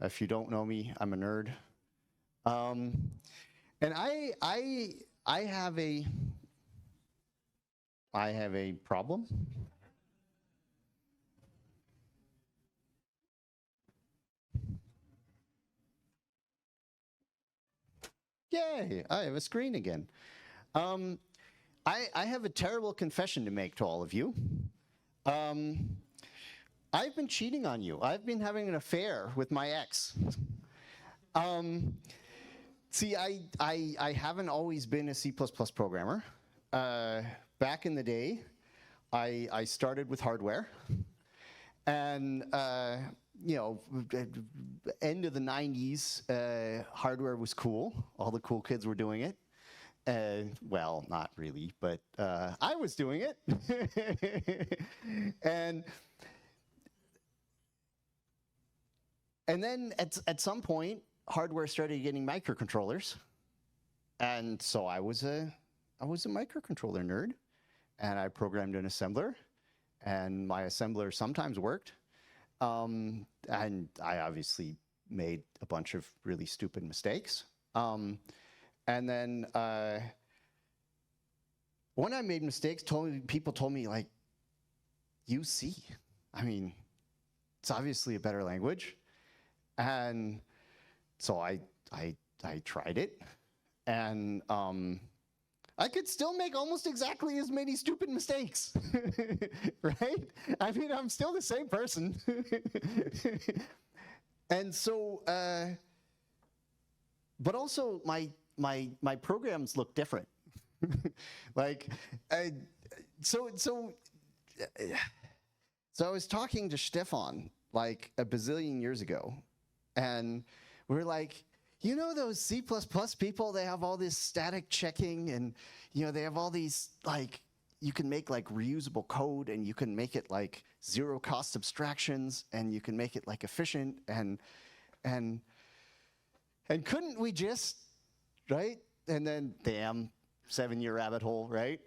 If you don't know me, I'm a nerd. And I have a problem. Yay, I have a screen again. I have a terrible confession to make to all of you. I've been cheating on you. I've been having an affair with my ex. See, I haven't always been a C++ programmer. Back in the day, I started with hardware. And, you know, end of the 90s, hardware was cool. All the cool kids were doing it. Well, not really, but I was doing it. And then at some point, hardware started getting microcontrollers. And so I was a microcontroller nerd. And I programmed an assembler. And my assembler sometimes worked. And I obviously made a bunch of really stupid mistakes. And then when I made mistakes, people told me, like, use C. I mean, it's obviously a better language. And so I tried it. And I could still make almost exactly as many stupid mistakes, right? I mean, I'm still the same person. And so, but also my programs look different. Like, so I was talking to Stefan like a bazillion years ago, and we were like, you know those C++ people, they have all this static checking, and you know they have all these, like, you can make like reusable code, and you can make it like zero cost abstractions, and you can make it like efficient, and couldn't we just, right? And then damn, 7-year rabbit hole, right?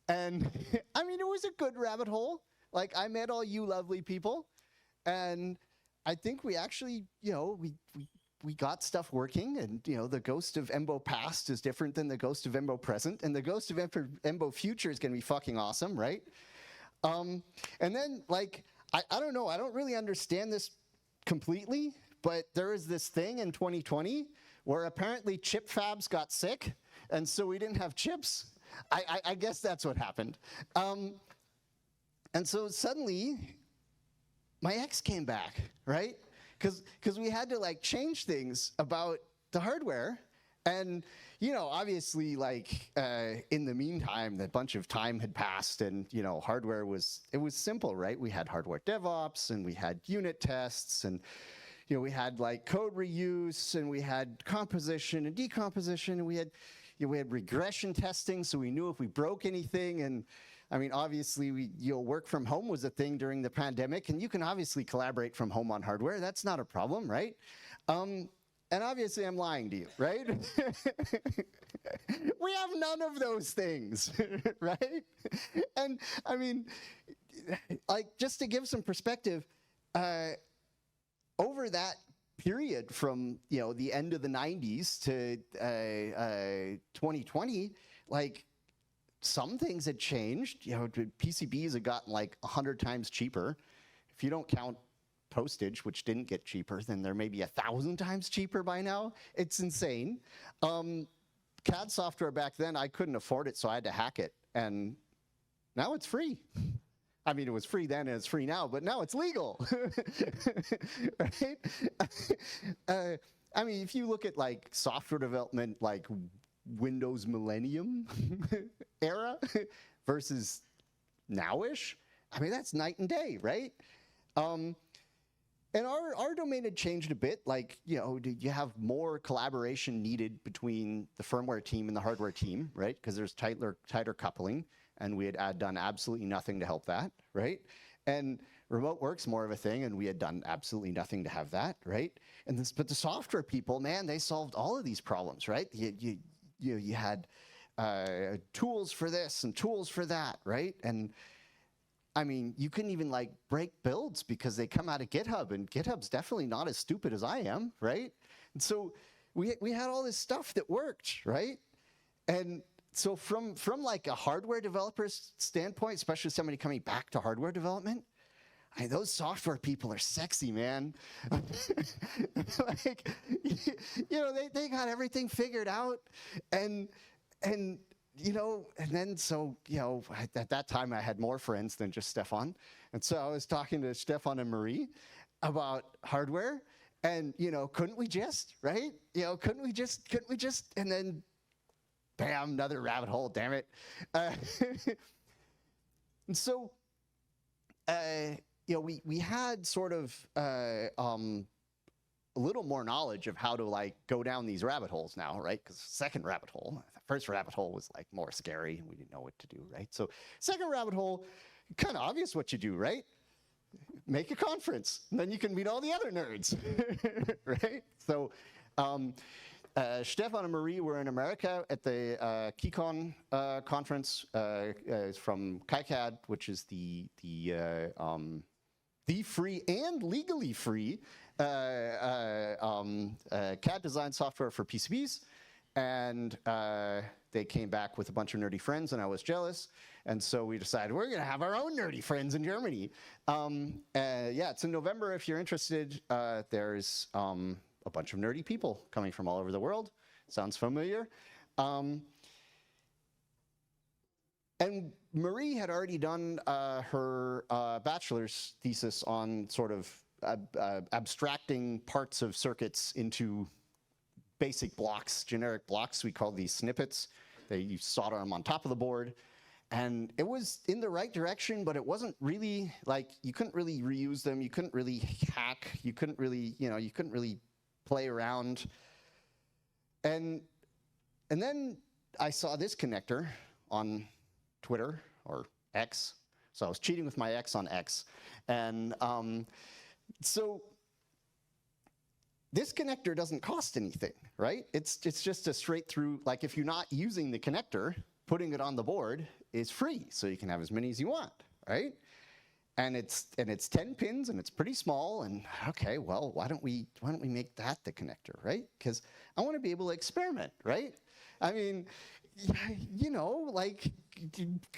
And I mean, it was a good rabbit hole. Like, I met all you lovely people, and I think we actually, you know, we got stuff working, and you know, the ghost of emBO past is different than the ghost of emBO present, and the ghost of emBO future is going to be fucking awesome, right? And then, like, I don't know, I don't really understand this completely, but there is this thing in 2020 where apparently chip fabs got sick, and so we didn't have chips. I guess that's what happened. And so suddenly, my ex came back, right? Because we had to like change things about the hardware. And, you know, obviously, like, in the meantime, a bunch of time had passed, and, you know, hardware was simple, right? We had hardware DevOps, and we had unit tests, and, you know, we had like code reuse, and we had composition and decomposition, and we had regression testing, so we knew if we broke anything. And I mean, obviously, work from home was a thing during the pandemic, and you can obviously collaborate from home on hardware. That's not a problem, right? And obviously, I'm lying to you, right? We have none of those things, right? And I mean, like, just to give some perspective, over that period from, you know, the end of the 90s to 2020, like, some things had changed. You know, PCBs had gotten like 100 times cheaper. If you don't count postage, which didn't get cheaper, then they're maybe 1,000 times cheaper by now. It's insane. CAD software back then, I couldn't afford it, so I had to hack it. And now it's free. I mean, it was free then and it's free now, but now it's legal, right? I mean, if you look at like software development, like Windows Millennium era versus nowish, I mean, that's night and day, right? And our domain had changed a bit. Like, you know, you have more collaboration needed between the firmware team and the hardware team, right? Because there's tighter coupling, and we had done absolutely nothing to help that, right? And remote work's more of a thing, and we had done absolutely nothing to have that, right? But the software people, man, they solved all of these problems, right? You had tools for this and tools for that, right? And I mean, you couldn't even like break builds because they come out of GitHub, and GitHub's definitely not as stupid as I am, right? And so we had all this stuff that worked, right? And so from like a hardware developer's standpoint, especially somebody coming back to hardware development, those software people are sexy, man. Like, you know, they got everything figured out, and you know, and then so, you know, at that time I had more friends than just Stefan, and so I was talking to Stefan and Marie about hardware, and you know, couldn't we just, right? You know, couldn't we just, and then, bam, another rabbit hole. Damn it. And so. You know, we had sort of a little more knowledge of how to like go down these rabbit holes now, right? Because second rabbit hole, the first rabbit hole was like more scary and we didn't know what to do, right? So second rabbit hole, kind of obvious what you do, right? Make a conference, and then you can meet all the other nerds, right? So Stefan and Marie were in America at the KeyCon conference from KiCad, which is the free and legally free CAD design software for PCBs. And they came back with a bunch of nerdy friends, and I was jealous. And so we decided we're going to have our own nerdy friends in Germany. Yeah, it's in November if you're interested. There's a bunch of nerdy people coming from all over the world. Sounds familiar. And Marie had already done her bachelor's thesis on sort of abstracting parts of circuits into basic blocks, generic blocks. We call these snippets. You solder them on top of the board. And it was in the right direction, but it wasn't really, like, you couldn't really reuse them. You couldn't really hack. You couldn't really, you know, you couldn't really play around. And then I saw this connector on Twitter or X. So I was cheating with my ex on X. And so this connector doesn't cost anything, right? It's just a straight through, like if you're not using the connector, putting it on the board is free. So you can have as many as you want, right? And it's 10 pins and it's pretty small, and okay, well, why don't we make that the connector, right? Because I want to be able to experiment, right? I mean, you know, like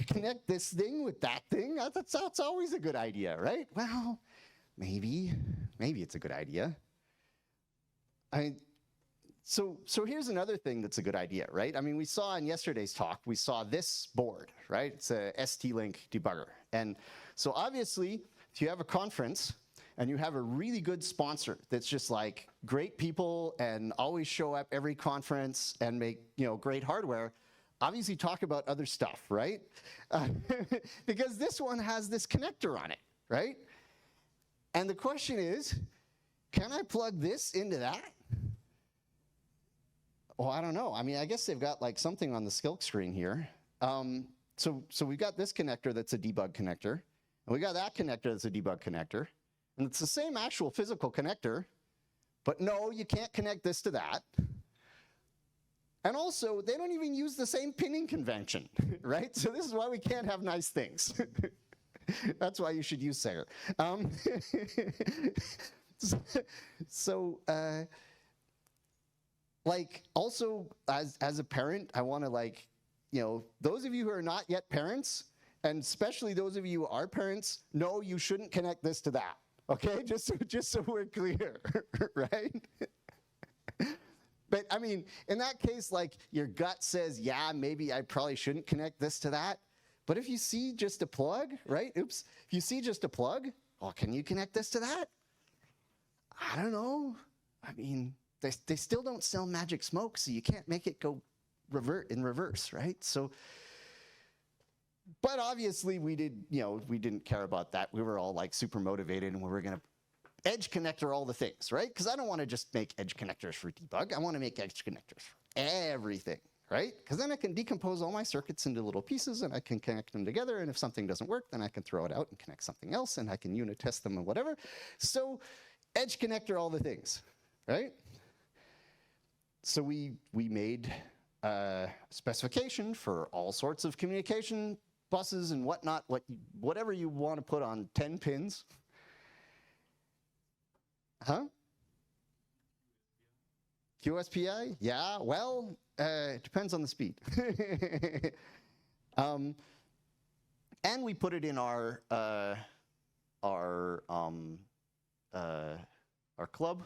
connect this thing with that thing. That's always a good idea, right? Well, maybe it's a good idea. So here's another thing that's a good idea, right? I mean, we saw in yesterday's talk, we saw this board, right? It's a ST-Link debugger. And so obviously, if you have a conference and you have a really good sponsor that's just like great people and always show up every conference and make, you know, great hardware, obviously talk about other stuff, right? Because this one has this connector on it, right? And the question is, can I plug this into that? Well, I don't know. I mean, I guess they've got like something on the Skilk screen here. So we've got this connector that's a debug connector. And we got that connector that's a debug connector. And it's the same actual physical connector. But no, you can't connect this to that. And also, they don't even use the same pinning convention, right? So this is why we can't have nice things. That's why you should use Sayer. Like, also, as a parent, I want to, like, you know, those of you who are not yet parents, and especially those of you who are parents, no, you shouldn't connect this to that, okay? Just so we're clear, right? But, I mean, in that case, like, your gut says, yeah, maybe I probably shouldn't connect this to that. But if you see just a plug, right? Oops. If you see just a plug, well, can you connect this to that? I don't know. I mean, they still don't sell magic smoke, so you can't make it go in reverse, right? So, but obviously we didn't care about that. We were all like super motivated, and we were going to edge connector all the things, right? Because I don't want to just make edge connectors for debug. I want to make edge connectors for everything, right? Because then I can decompose all my circuits into little pieces, and I can connect them together, and if something doesn't work, then I can throw it out and connect something else, and I can unit test them and whatever. So edge connector all the things, right? So we made a specification for all sorts of communication buses and whatnot, whatever you want to put on 10 pins. Huh? QSPI? Yeah, well, it depends on the speed. And we put it in our club,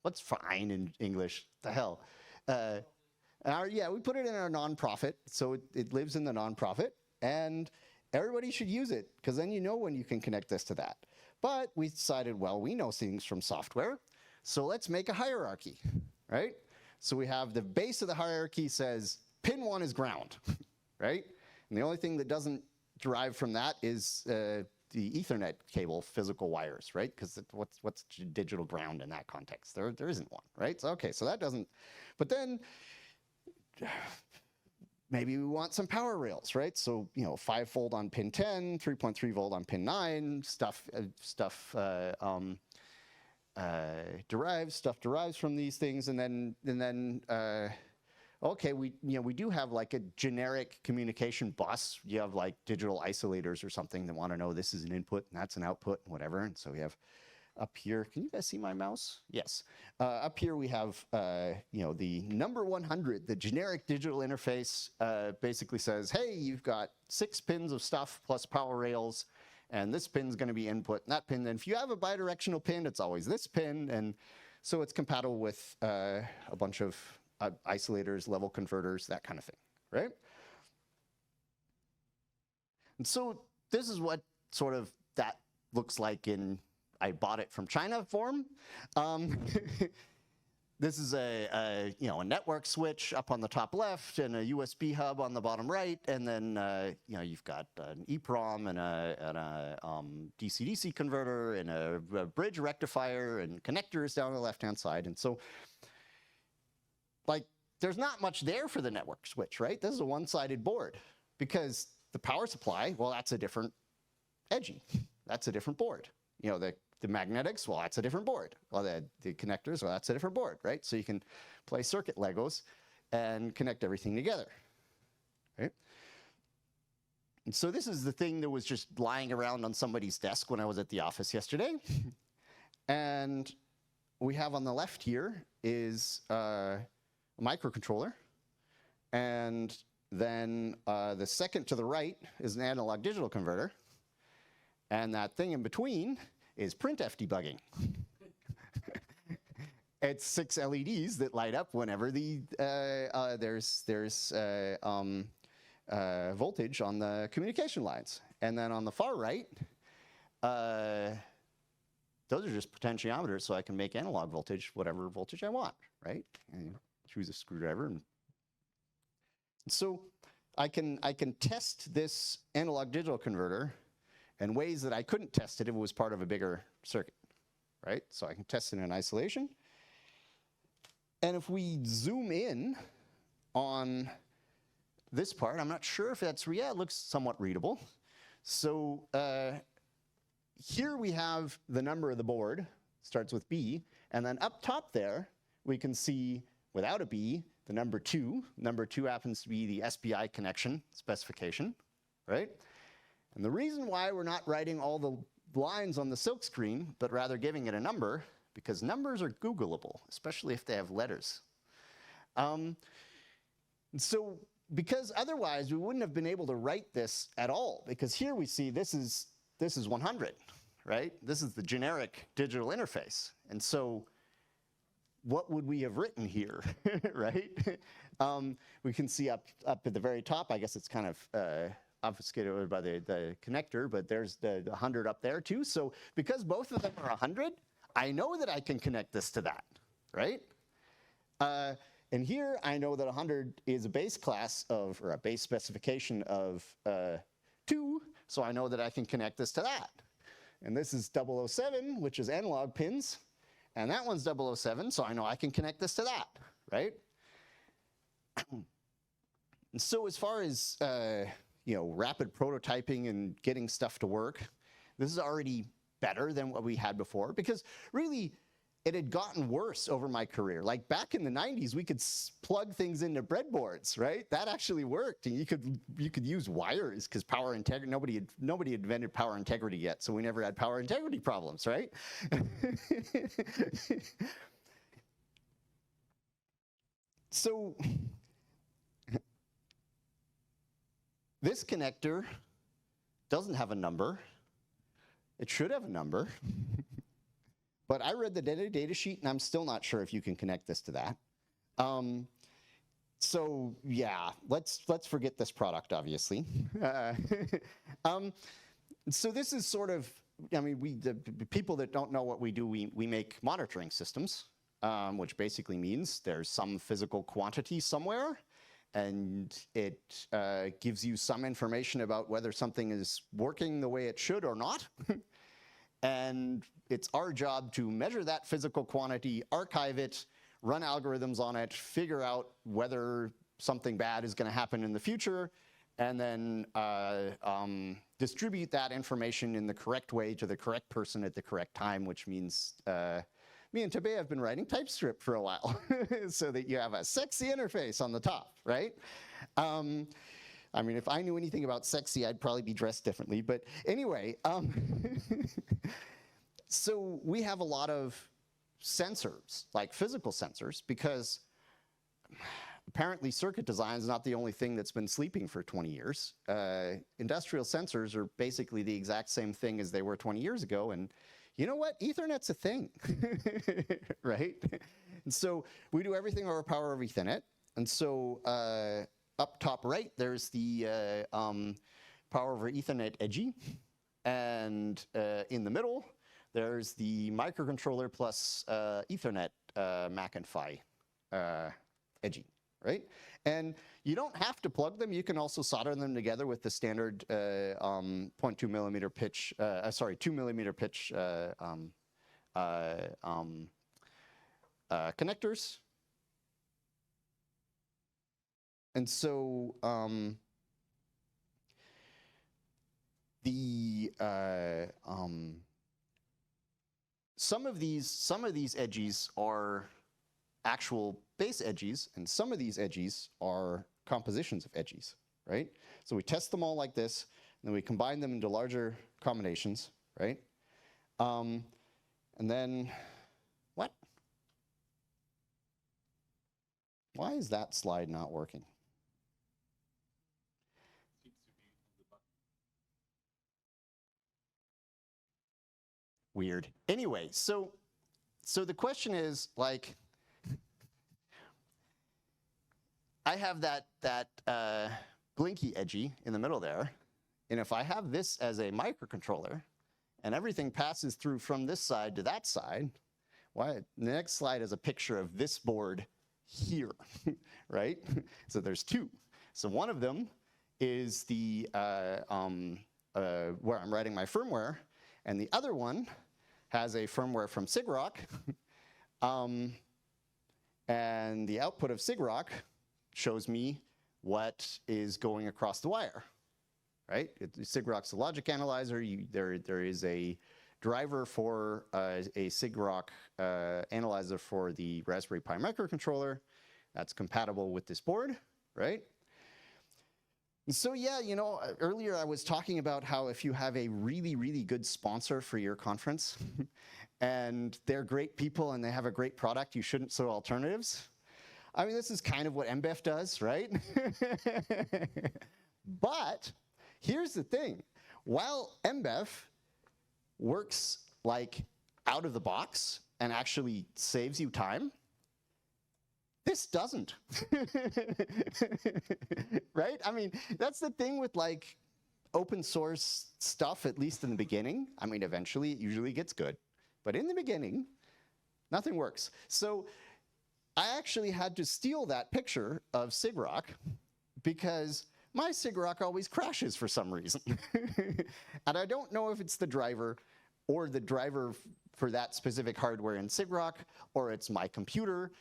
what's fine in English? The hell? Yeah, we put it in our nonprofit, so it lives in the nonprofit, and everybody should use it, because then you know when you can connect this to that. But we decided, well, we know things from software, so let's make a hierarchy, right? So we have the base of the hierarchy says pin 1 is ground, right? And the only thing that doesn't derive from that is the Ethernet cable physical wires, right? Because what's digital ground in that context? There isn't one, right? So, okay, so that doesn't, but then maybe we want some power rails, right? So, 5-volt on pin 10, 3.3 volt on pin 9, stuff derives from these things, and then okay, we do have like a generic communication bus. You have like digital isolators or something that want to know this is an input and that's an output, whatever. And so we have up here, can you guys see my mouse? Yes. Up here we have, the number 100, the generic digital interface basically says, hey, you've got 6 pins of stuff plus power rails, and this pin's going to be input, and that pin. And if you have a bidirectional pin, it's always this pin. And so it's compatible with a bunch of isolators, level converters, that kind of thing, right? And so this is what sort of that looks like in I bought it from China form. This is a network switch up on the top left and a USB hub on the bottom right, and then you've got an EEPROM and a DC-DC converter and a bridge rectifier and connectors down on the left-hand side. And so, like, there's not much there for the network switch, right? This is a one-sided board because the power supply, well, that's a different Edgie. That's a different board. The magnetics, well, that's a different board. Well, the connectors, well, that's a different board, right? So you can play circuit Legos and connect everything together, right? And so this is the thing that was just lying around on somebody's desk when I was at the office yesterday. And we have on the left here is a microcontroller. And then the second to the right is an analog digital converter. And that thing in between is printf debugging. It's 6 LEDs that light up whenever there's voltage on the communication lines. And then on the far right, those are just potentiometers, so I can make analog voltage, whatever voltage I want, right? And choose a screwdriver. And so I can test this analog digital converter in ways that I couldn't test it if it was part of a bigger circuit, right? So I can test it in isolation. And if we zoom in on this part, I'm not sure if that's, yeah, it looks somewhat readable. So here we have the number of the board, starts with B, and then up top there, we can see, without a B, the number 2. Number 2 happens to be the SPI connection specification, right? And the reason why we're not writing all the lines on the silk screen, but rather giving it a number, because numbers are Googleable, especially if they have letters. So because otherwise we wouldn't have been able to write this at all, because here we see this is 100, right? This is the generic digital interface. And so what would we have written here, right? We can see up at the very top, I guess it's kind of obfuscated by the connector, but there's the 100 up there too. So because both of them are 100, I know that I can connect this to that, right? And here I know that 100 is a base class of, or a base specification of 2, so I know that I can connect this to that. And this is 007, which is analog pins, and that one's 007, so I know I can connect this to that, right? And so as far as rapid prototyping and getting stuff to work, this is already better than what we had before, because really it had gotten worse over my career. Like back in the 90s, we could plug things into breadboards, right? That actually worked, and you could use wires because power integrity. Nobody invented power integrity yet, so we never had power integrity problems, right? So this connector doesn't have a number. It should have a number. But I read the data sheet, and I'm still not sure if you can connect this to that. So yeah, let's forget this product, obviously. So this is sort of, I mean, the people that don't know what we do, we make monitoring systems, which basically means there's some physical quantity somewhere, and it gives you some information about whether something is working the way it should or not. And it's our job to measure that physical quantity, archive it, run algorithms on it, figure out whether something bad is going to happen in the future, and then distribute that information in the correct way to the correct person at the correct time, which means me and Tabe have been writing TypeScript for a while so that you have a sexy interface on the top, right? I mean, if I knew anything about sexy, I'd probably be dressed differently. But anyway, so we have a lot of sensors, like physical sensors, because apparently circuit design is not the only thing that's been sleeping for 20 years. Industrial sensors are basically the exact same thing as they were 20 years ago. And you know what? Ethernet's a thing, right? And so we do everything over power over Ethernet. And so up top right, there's the power over Ethernet Edgie. And in the middle, there's the microcontroller plus Ethernet Mac and Phi Edgie, right? And you don't have to plug them. You can also solder them together with the standard 0.2 millimeter pitch, 2 millimeter pitch connectors. And so some of these edgies are actual base edgies, and some of these edgies are compositions of edgies, right? So we test them all like this, and then we combine them into larger combinations, right? And then, what? Why is that slide not working? Weird. Anyway, so the question is, like, I have that blinky edgy in the middle there, and if I have this as a microcontroller, and everything passes through from this side to that side, the next slide is a picture of this board here, right? So there's two. So one of them is the where I'm writing my firmware, and the other one has a firmware from SIGROC, and the output of SIGROC shows me what is going across the wire, right? SIGROC's a logic analyzer. There is a driver for a SIGROC analyzer for the Raspberry Pi microcontroller that's compatible with this board, right? So yeah, you know, earlier I was talking about how if you have a really, really good sponsor for your conference and they're great people and they have a great product, you shouldn't sell alternatives. I mean, this is kind of what emBEF does, right? But here's the thing. While emBEF works like out of the box and actually saves you time, this doesn't, right? I mean, that's the thing with like open source stuff, at least in the beginning. I mean, eventually it usually gets good, but in the beginning, nothing works. So I actually had to steal that picture of SIGROC because my SIGROC always crashes for some reason. And I don't know if it's the driver or the driver for that specific hardware in SIGROC, or it's my computer.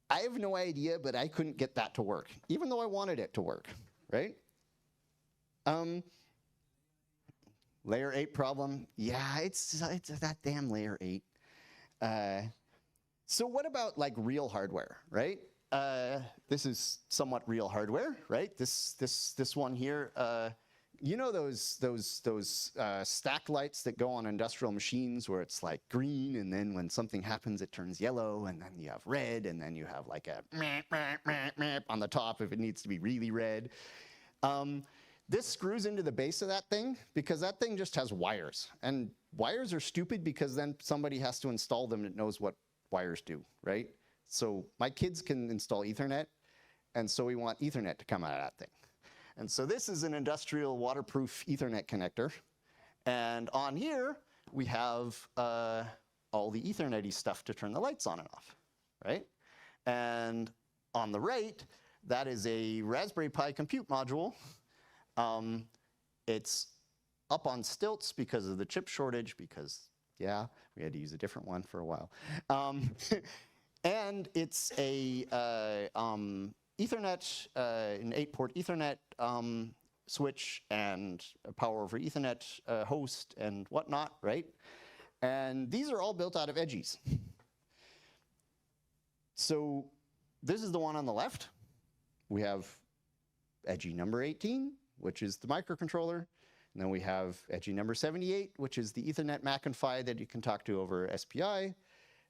I have no idea, but I couldn't get that to work, even though I wanted it to work, right? Layer 8 problem. Yeah, it's that damn layer 8. So what about like real hardware, right? This is somewhat real hardware, right? This one here, you know those stack lights that go on industrial machines where it's like green, and then when something happens it turns yellow, and then you have red, and then you have like a meh, meh, meh, meh on the top if it needs to be really red. This screws into the base of that thing because that thing just has wires, and wires are stupid because then somebody has to install them that knows what wires do, right? So my kids can install Ethernet, and so we want Ethernet to come out of that thing. And so this is an industrial waterproof Ethernet connector. And on here, we have all the Ethernet-y stuff to turn the lights on and off, right? And on the right, that is a Raspberry Pi compute module. It's up on stilts because of the chip shortage, because, yeah, we had to use a different one for a while. And it's a Ethernet, an 8-port Ethernet switch, and a power over Ethernet host and whatnot, right? And these are all built out of Edgies. So this is the one on the left. We have Edgie number 18, which is the microcontroller. And then we have Edgie number 78, which is the Ethernet Mac and Phi that you can talk to over SPI.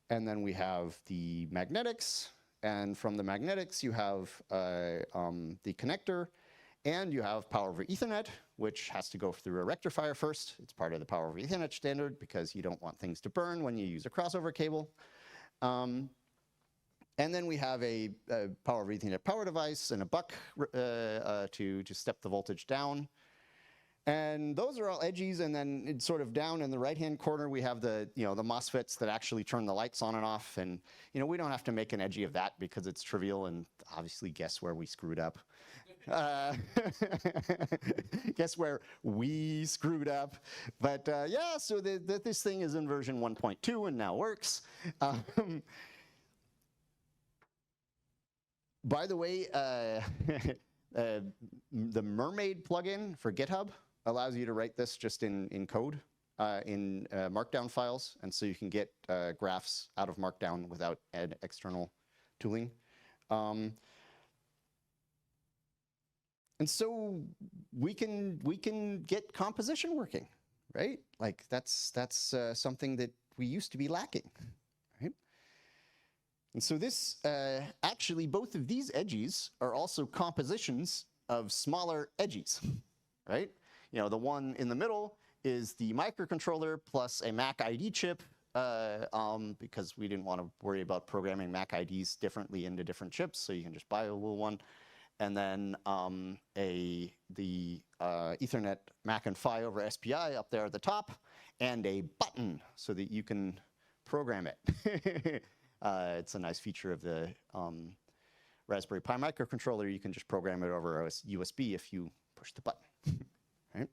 And then we have the magnetics. And from the magnetics, you have the connector. And you have power over Ethernet, which has to go through a rectifier first. It's part of the power over Ethernet standard because you don't want things to burn when you use a crossover cable. And then we have a power over Ethernet power device and a buck to step the voltage down. And those are all Edgies, and then it's sort of down in the right-hand corner, we have the MOSFETs that actually turn the lights on and off. And we don't have to make an Edgie of that because it's trivial, and obviously guess where we screwed up. Guess where we screwed up. But yeah, so this thing is in version 1.2 and now works. By the way, the Mermaid plugin for GitHub allows you to write this just in code, in Markdown files, and so you can get graphs out of Markdown without external tooling. And so we can get composition working, right? Like that's something that we used to be lacking, right? And so this, actually, both of these Edgies are also compositions of smaller Edgies, right? The one in the middle is the microcontroller plus a Mac ID chip, because we didn't want to worry about programming Mac IDs differently into different chips, so you can just buy a little one. And then the Ethernet Mac and Phi over SPI up there at the top, and a button so that you can program it. It's a nice feature of the Raspberry Pi microcontroller. You can just program it over a USB if you push the button, right?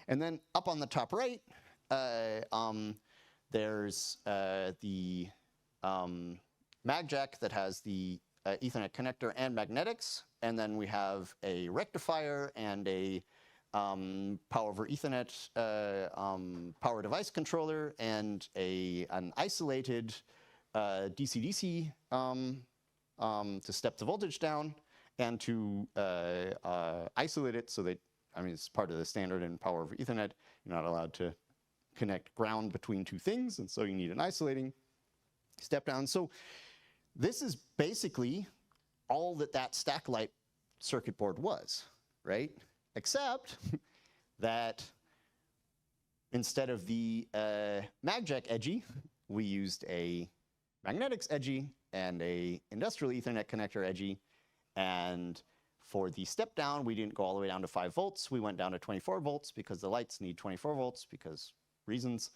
And then up on the top right, there's the mag jack that has the Ethernet connector and magnetics. And then we have a rectifier and a power over Ethernet power device controller, and an isolated DC-DC to step the voltage down, and to isolate it so that, it's part of the standard in power over Ethernet. You're not allowed to connect ground between two things, and so you need an isolating step down. So this is basically all that stack light circuit board was, right? Except that instead of the MagJack Edgie, we used a magnetics Edgie and a industrial Ethernet connector Edgie. And for the step down, we didn't go all the way down to 5 volts. We went down to 24 volts because the lights need 24 volts because reasons.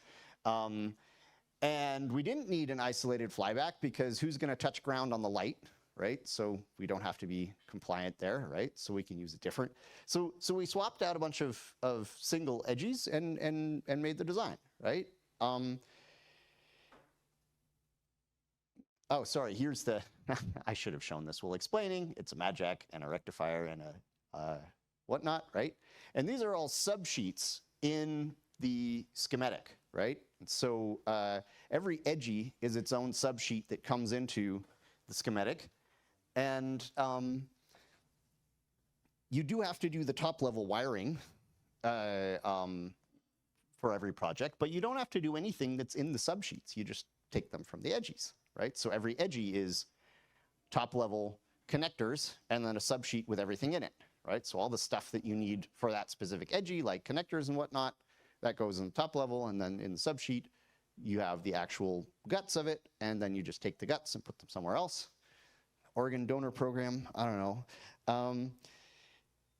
And we didn't need an isolated flyback because who's going to touch ground on the light, right? So we don't have to be compliant there, right? So we can use it different. So we swapped out a bunch of single Edgies and made the design, right? Oh, sorry, here's the, I should have shown this while explaining. It's a MagJack and a rectifier and a whatnot, right? And these are all subsheets in the schematic, right? And so every Edgie is its own subsheet that comes into the schematic. And you do have to do the top level wiring for every project, but you don't have to do anything that's in the subsheets. You just take them from the Edgies, right? So every Edgie is top level connectors and then a subsheet with everything in it, right? So all the stuff that you need for that specific Edgie, like connectors and whatnot, that goes in the top level, and then in the subsheet, you have the actual guts of it, and then you just take the guts and put them somewhere else. Organ donor program, I don't know. And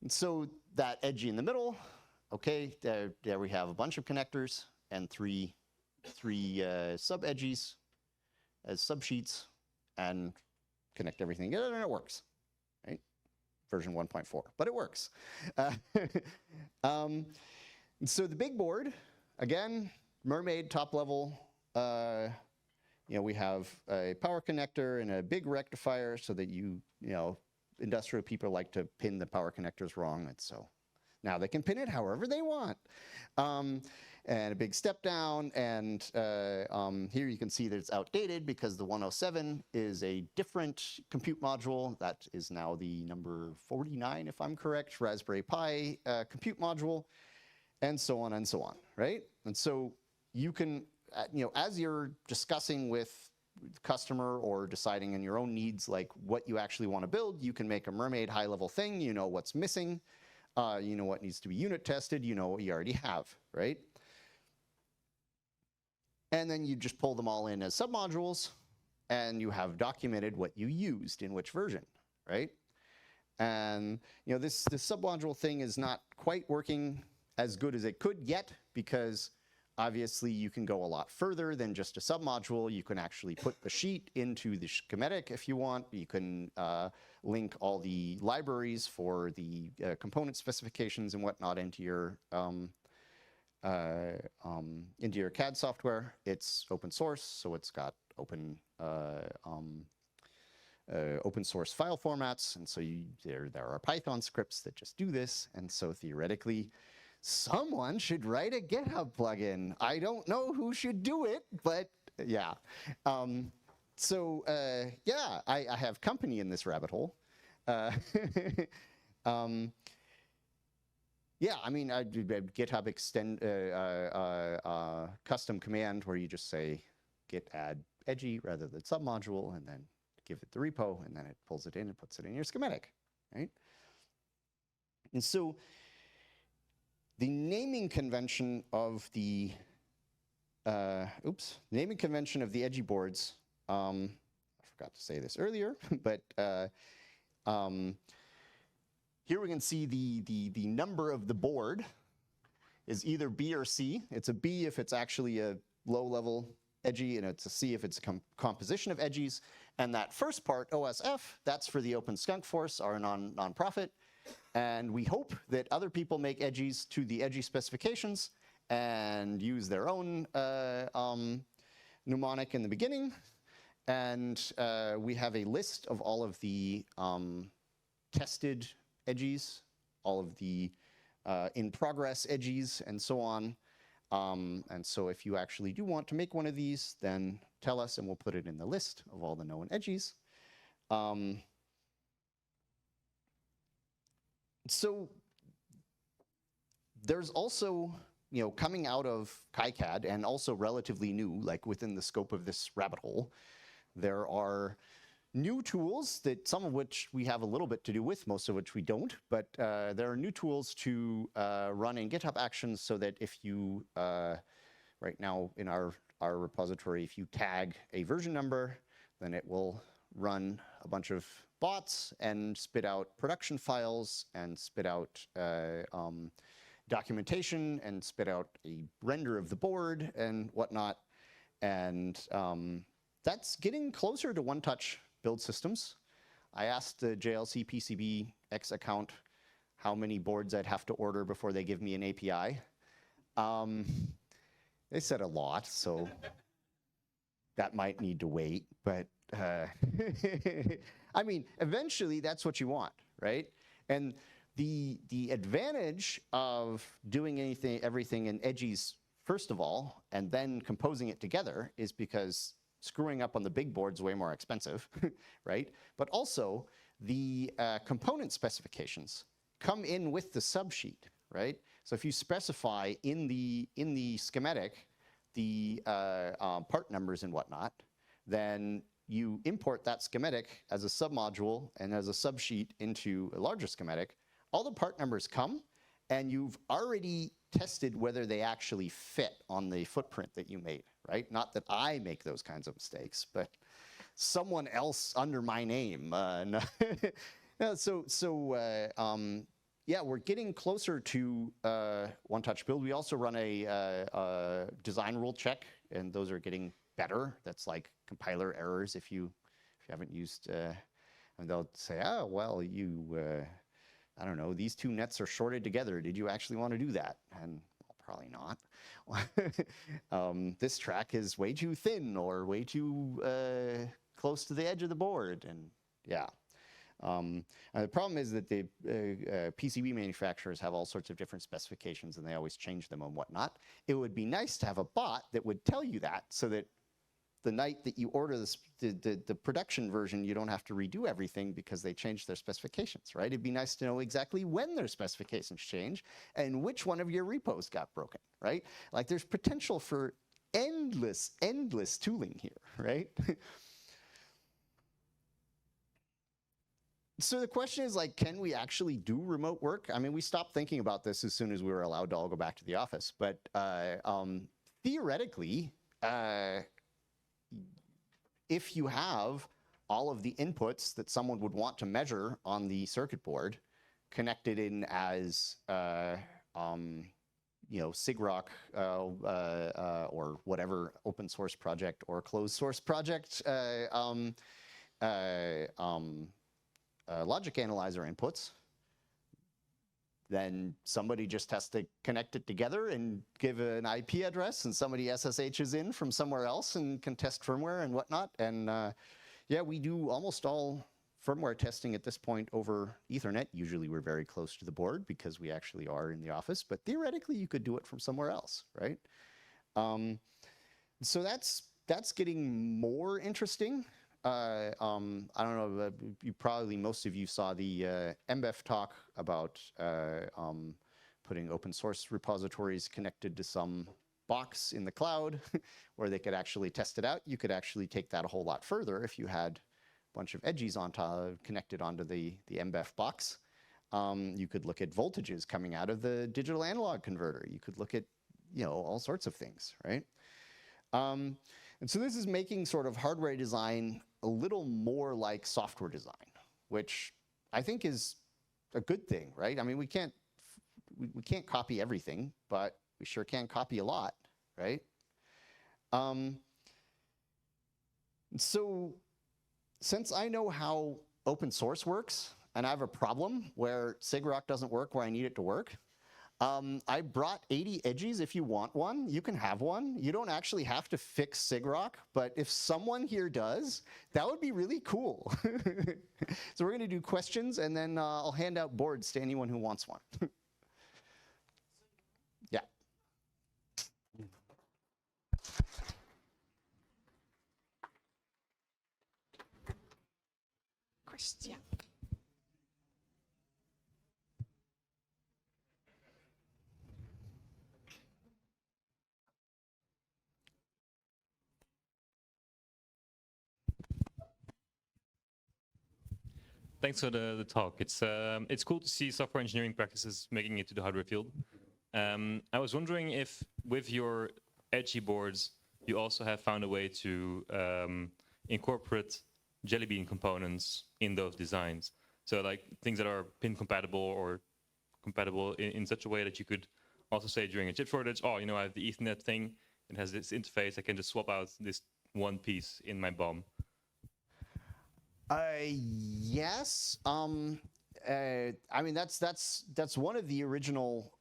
so that Edgie in the middle, okay, there we have a bunch of connectors and three sub-Edgies as subsheets, and connect everything together, and it works, right? Version 1.4, but it works. So the big board, again, Mermaid top level, we have a power connector and a big rectifier so that industrial people like to pin the power connectors wrong, and so now they can pin it however they want. And a big step down, and here you can see that it's outdated because the 107 is a different compute module. That is now the number 49, if I'm correct, Raspberry Pi compute module, and so on, right? And so you can, as you're discussing with the customer or deciding in your own needs, like what you actually want to build, you can make a Mermaid high-level thing. You know what's missing. You know what needs to be unit tested. You know what you already have, right? And then you just pull them all in as submodules, and you have documented what you used in which version, right? And this submodule thing is not quite working as good as it could yet, because obviously you can go a lot further than just a submodule. You can actually put the sheet into the schematic if you want. You can link all the libraries for the component specifications and whatnot into your CAD software. It's open source, so it's got open source file formats, and so there are Python scripts that just do this, and so theoretically, someone should write a GitHub plugin. I don't know who should do it, but yeah. Yeah, I have company in this rabbit hole. Yeah, I mean, I do GitHub extend custom command where you just say git add Edgie rather than submodule, and then give it the repo, and then it pulls it in and puts it in your schematic, right? And so the naming convention of the Edgie boards, I forgot to say this earlier, but here we can see the number of the board is either B or C. It's a B if it's actually a low-level Edgie, and it's a C if it's a composition of Edgies. And that first part, OSF, that's for the Open Skunk Force, our nonprofit. And we hope that other people make Edgies to the Edgie specifications and use their own mnemonic in the beginning. And we have a list of all of the tested Edgies, all of the in-progress Edgies, and so on. And so if you actually do want to make one of these, then tell us, and we'll put it in the list of all the known Edgies. So there's also, coming out of KiCad, and also relatively new, like within the scope of this rabbit hole, there are new tools that some of which we have a little bit to do with, most of which we don't, but there are new tools to run in GitHub Actions so that if you, right now in our repository, if you tag a version number, then it will run a bunch of bots and spit out production files and spit out documentation and spit out a render of the board and whatnot. And that's getting closer to one-touch build systems. I asked the JLC PCB X account how many boards I'd have to order before they give me an API. They said a lot, so that might need to wait, but I mean, eventually that's what you want, right? And the advantage of doing everything in Edgies first of all, and then composing it together is because screwing up on the big board's way more expensive, right? But also the component specifications come in with the subsheet, right? So if you specify in the schematic the part numbers and whatnot, then you import that schematic as a submodule and as a subsheet into a larger schematic. All the part numbers come, and you've already tested whether they actually fit on the footprint that you made, right? Not that I make those kinds of mistakes, but someone else under my name. Yeah, we're getting closer to one-touch build. We also run a design rule check, and those are getting better. That's like compiler errors if you haven't used, and they'll say, oh, well, I don't know, these two nets are shorted together. Did you actually want to do that? And well, probably not. This track is way too thin or way too close to the edge of the board. And yeah. The problem is that the PCB manufacturers have all sorts of different specifications, and they always change them and whatnot. It would be nice to have a bot that would tell you that, so that the night that you order the production version, you don't have to redo everything because they changed their specifications, right? It'd be nice to know exactly when their specifications change and which one of your repos got broken, right? Like, there's potential for endless tooling here, right? So the question is, like, can we actually do remote work? I mean, we stopped thinking about this as soon as we were allowed to all go back to the office. But theoretically, if you have all of the inputs that someone would want to measure on the circuit board connected in as, SIGROC or whatever open source project or closed source project logic analyzer inputs, then somebody just has to connect it together and give an IP address, and somebody SSHs in from somewhere else and can test firmware and whatnot. And yeah, we do almost all firmware testing at this point over Ethernet. Usually we're very close to the board because we actually are in the office, but theoretically you could do it from somewhere else, right? So that's getting more interesting. I don't know, most of you saw the emBO talk about putting open source repositories connected to some box in the cloud where they could actually test it out. You could actually take that a whole lot further if you had a bunch of Edgies connected onto the emBO box. You could look at voltages coming out of the digital analog converter. You could look at, all sorts of things, right? And so this is making sort of hardware design a little more like software design, which I think is a good thing, right? I mean, we can't copy everything, but we sure can copy a lot, right? So since I know how open source works, and I have a problem where SIGROC doesn't work where I need it to work, I brought 80 Edgies. If you want one, you can have one. You don't actually have to fix SIGROC, but if someone here does, that would be really cool. So we're going to do questions, and then I'll hand out boards to anyone who wants one. Yeah. Question. Thanks for the talk. It's cool to see software engineering practices making it to the hardware field. I was wondering if with your Edgy boards, you also have found a way to incorporate Jelly Bean components in those designs. So like things that are pin compatible or compatible in such a way that you could also say during a chip shortage, oh, I have the Ethernet thing, it has this interface, I can just swap out this one piece in my BOM. Yes. I mean, that's one of the original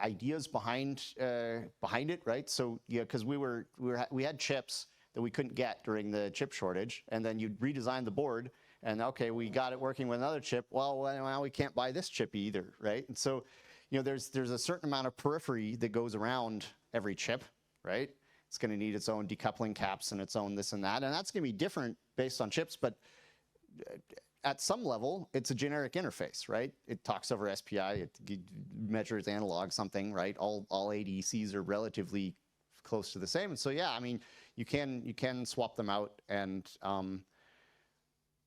ideas behind it, right? So yeah, because we had chips that we couldn't get during the chip shortage, and then you'd redesign the board, and okay, we got it working with another chip. Well, now we can't buy this chip either, right? And so, there's a certain amount of periphery that goes around every chip, right? It's going to need its own decoupling caps and its own this and that, and that's going to be different based on chips, but at some level, it's a generic interface, right? It talks over SPI, it measures analog something, right? All ADCs are relatively close to the same, and so yeah, I mean, you can swap them out, and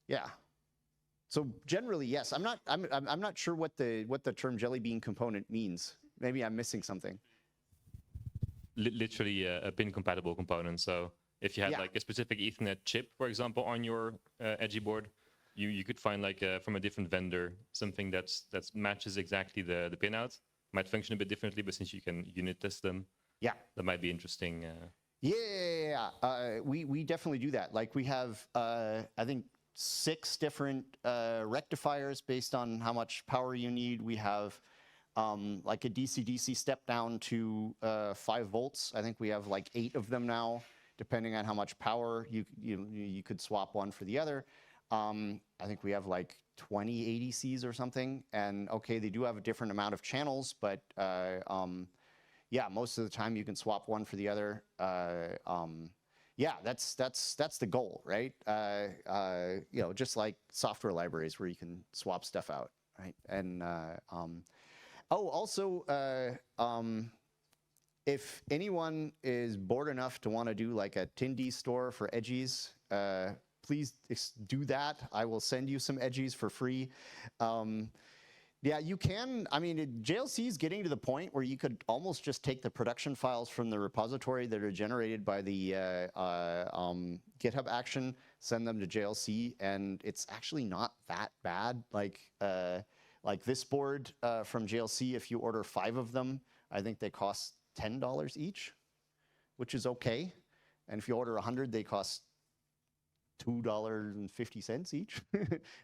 yeah. So generally, yes. I'm not sure what the term jelly bean component means. Maybe I'm missing something. Literally a pin compatible component. So if you had like a specific Ethernet chip, for example, on your Edgy board, you could find like from a different vendor something that matches exactly the pin out. Might function a bit differently, but since you can unit test them, yeah, that might be interesting. Yeah. We definitely do that. Like we have I think 6 different rectifiers based on how much power you need. We have like a DC-DC step down to 5 volts. I think we have like 8 of them now, depending on how much power you could swap one for the other. I think we have like 20 ADCs or something, and okay, they do have a different amount of channels, but yeah, most of the time you can swap one for the other. Yeah, that's the goal, right? Just like software libraries where you can swap stuff out, right? And also, if anyone is bored enough to want to do like a Tindy store for Edgies, please do that. I will send you some Edgies for free. Yeah, you can. I mean, JLC is getting to the point where you could almost just take the production files from the repository that are generated by the GitHub action, send them to JLC, and it's actually not that bad. Like this board from JLC, if you order 5 of them, I think they cost $10 each, which is okay. And if you order 100, they cost $2.50 each,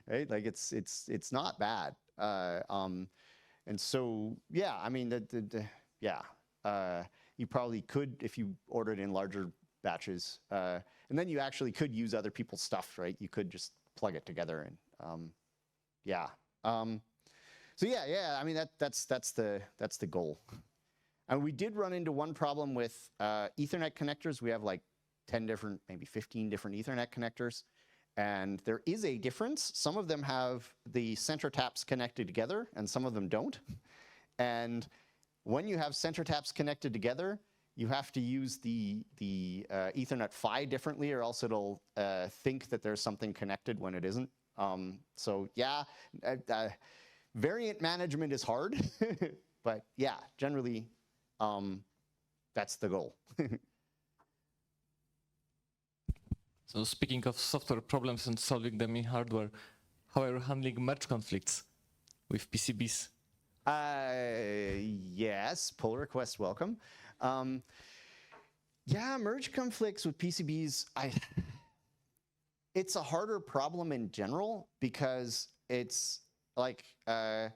right? Like it's not bad. And so, yeah, I mean, you probably could, if you ordered in larger batches, and then you actually could use other people's stuff, right? You could just plug it together, and yeah. So yeah, I mean, that's the goal. And we did run into one problem with Ethernet connectors. We have like 10 different, maybe 15 different Ethernet connectors. And there is a difference. Some of them have the center taps connected together, and some of them don't. And when you have center taps connected together, you have to use the Ethernet PHY differently, or else it'll think that there's something connected when it isn't. So yeah, variant management is hard, but yeah, generally, that's the goal. So speaking of software problems and solving them in hardware, how are you handling merge conflicts with PCBs? Yes, pull request welcome. Yeah, merge conflicts with PCBs, it's a harder problem in general because it's like, I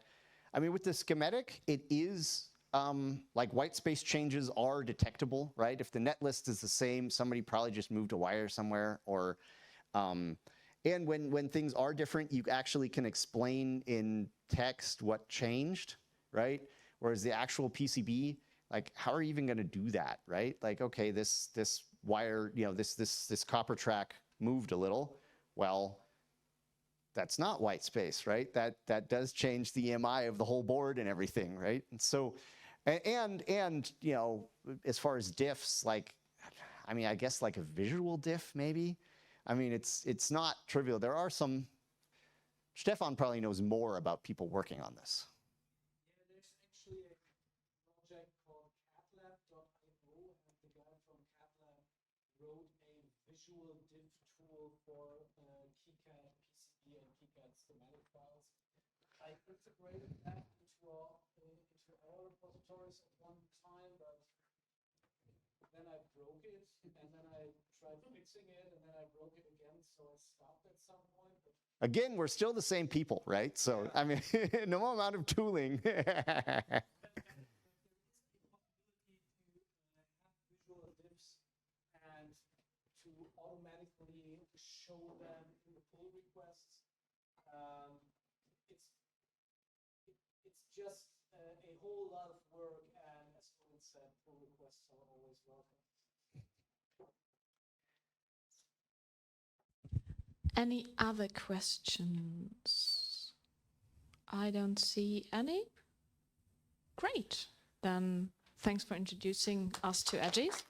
mean, with the schematic, it is like white space changes are detectable, right? If the net list is the same, somebody probably just moved a wire somewhere, or and when things are different, you actually can explain in text what changed, right? Whereas the actual PCB, like, how are you even going to do that, right? Like, okay, this wire, this copper track moved a little. Well, that's not white space, right? That does change the EMI of the whole board and everything, right? And so, and as far as diffs, like, I mean, I guess like a visual diff maybe. I mean, it's not trivial. There are some. Stefan probably knows more about people working on this. Yeah, there's actually a project called catlab.io, and the guy from catlab wrote a visual diff tool for KiCad PCB and KiCad schematic files. I integrated that into our repositories at one time, but then I broke it, and then I tried fixing it, and then I broke it again, so I stopped at some point. But again, we're still the same people, right? So, yeah. I mean, no amount of tooling. There is a possibility to have visual diffs and to automatically show them in the pull requests. It's just a whole lot of work, and as Odin said, pull requests are always welcome. Any other questions? I don't see any. Great. Then thanks for introducing us to Edgies.